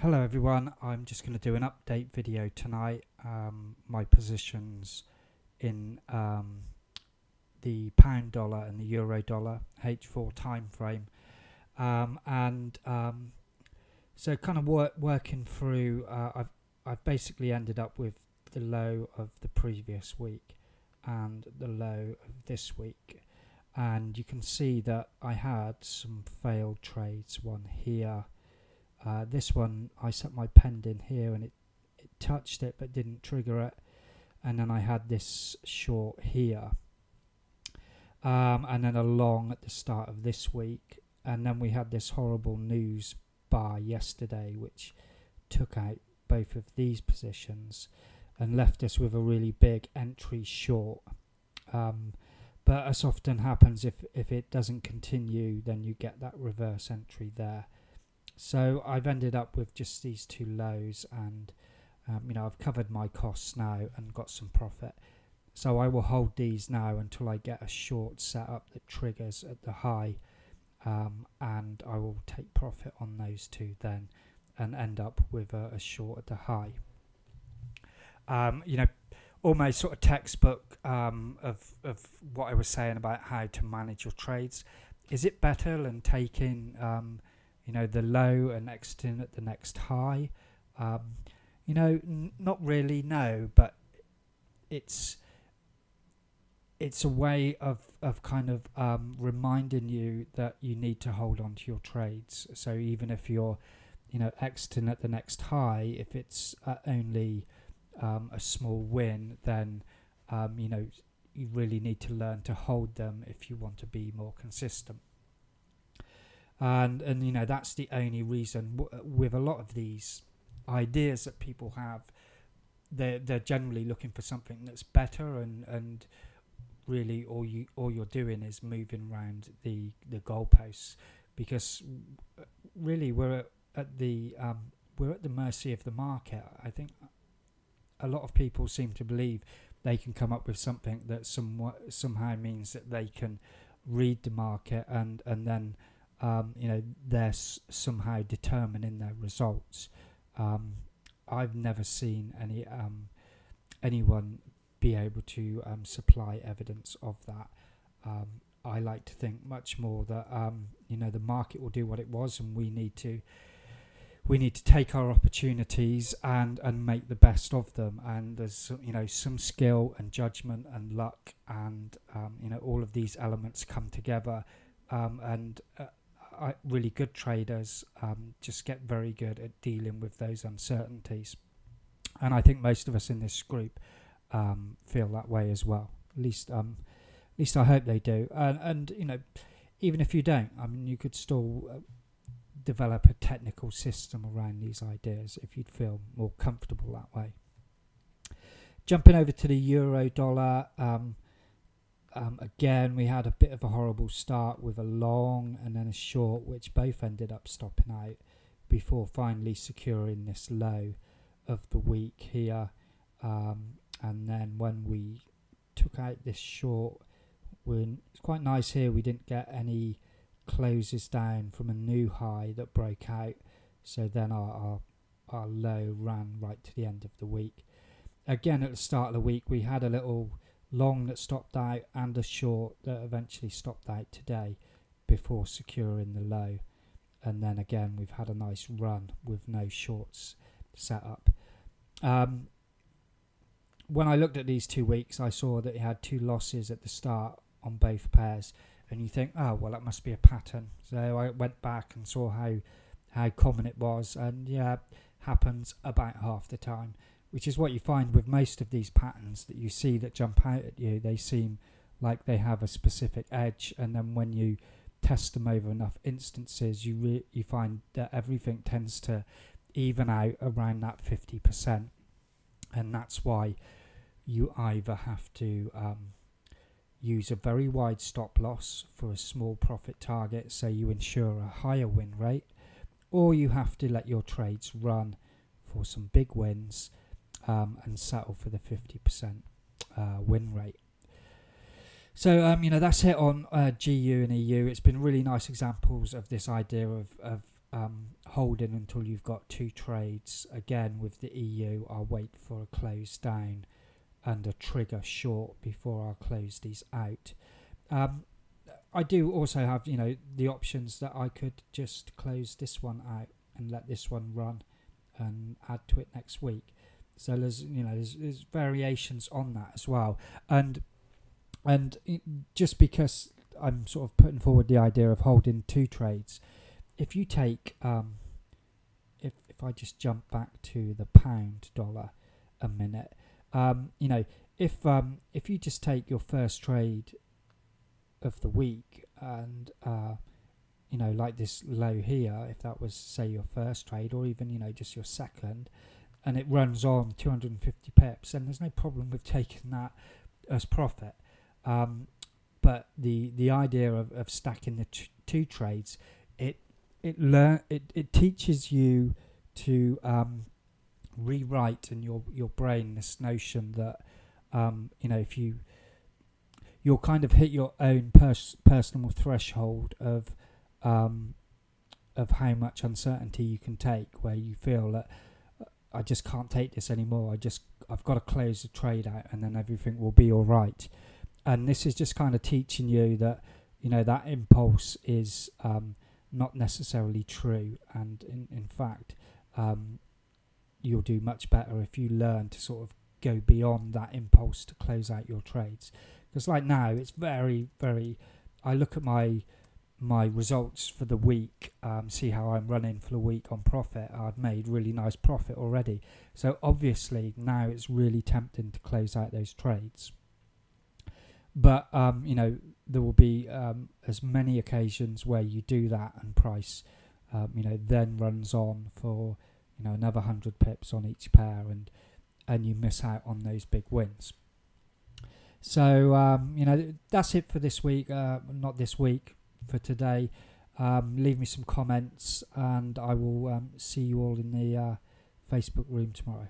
Hello everyone, I'm just going to do an update video tonight. My positions in the pound dollar and the euro dollar H4 time frame, so kind of working through. I've basically ended up with the low of the previous week and the low of this week, and you can see that I had some failed trades. One here. This one I set my pen in here and it touched it but didn't trigger it, and then I had this short here, and then a long at the start of this week, and then we had this horrible news bar yesterday which took out both of these positions and left us with a really big entry short, but as often happens, if it doesn't continue, then you get that reverse entry there. So I've ended up with just these two lows, and I've covered my costs now and got some profit. So I will hold these now until I get a short set up that triggers at the high, and I will take profit on those two then and end up with a short at the high. Almost sort of textbook of what I was saying about how to manage your trades. Is it better than taking the low and exiting at the next high? Not really, no, but it's a way of kind of reminding you that you need to hold on to your trades. So even if you're exiting at the next high, if it's only a small win, then you really need to learn to hold them if you want to be more consistent. And that's the only reason. With a lot of these ideas that people have, they're generally looking for something that's better, and really all you're doing is moving around the goalposts, because really we're at the mercy of the market. I think a lot of people seem to believe they can come up with something that somehow means that they can read the market and then they're somehow determining their results. I've never seen anyone be able to supply evidence of that. I like to think much more that the market will do what it was, and we need to take our opportunities and make the best of them. And there's some skill and judgment and luck, and all of these elements come together, and really good traders just get very good at dealing with those uncertainties, and I think most of us in this group feel that way as well. At least I hope they do. And even if you don't, you could still develop a technical system around these ideas if you'd feel more comfortable that way. Jumping over to the euro dollar. Again, we had a bit of a horrible start with a long and then a short, which both ended up stopping out before finally securing this low of the week here. And then when we took out this short, it's quite nice here. We didn't get any closes down from a new high that broke out. So then our low ran right to the end of the week. Again, at the start of the week, we had a little long that stopped out and a short that eventually stopped out today before securing the low, and then again we've had a nice run with no shorts set up. When I looked at these 2 weeks, I saw that it had two losses at the start on both pairs, and you think, oh well, that must be a pattern. So I went back and saw how common it was, and yeah, happens about half the time, which is what you find with most of these patterns that you see that jump out at you. They seem like they have a specific edge, and then when you test them over enough instances, you find that everything tends to even out around that 50%, and that's why you either have to use a very wide stop loss for a small profit target, so you ensure a higher win rate, or you have to let your trades run for some big wins and settle for the 50% win rate. So that's it on GU and EU. It's been really nice examples of this idea of holding until you've got 2 trades. Again, with the EU, I'll wait for a close down and a trigger short before I close these out. I do also have, the options that I could just close this one out and let this one run and add to it next week. So there's variations on that as well. And just because I'm sort of putting forward the idea of holding 2 trades, if you take if I just jump back to the pound dollar a minute, if you just take your first trade of the week and like this low here, if that was say your first trade, or even just your second, and it runs on 250 pips, then there's no problem with taking that as profit. But the idea of stacking the 2 trades, it teaches you to rewrite in your brain this notion that if you'll kind of hit your own personal threshold of how much uncertainty you can take, where you feel that I just can't take this anymore. I've got to close the trade out, and then everything will be all right. And this is just kind of teaching you that that impulse is not necessarily true, and in fact you'll do much better if you learn to sort of go beyond that impulse to close out your trades. Because like now, it's very, very, I look at my results for the week, see how I'm running for the week on profit. I've made really nice profit already. So obviously now it's really tempting to close out those trades. But, there will be as many occasions where you do that and price, then runs on for, another 100 pips on each pair, and you miss out on those big wins. So, that's it for this week. Not this week, for today. Leave me some comments, and I will see you all in the Facebook room tomorrow.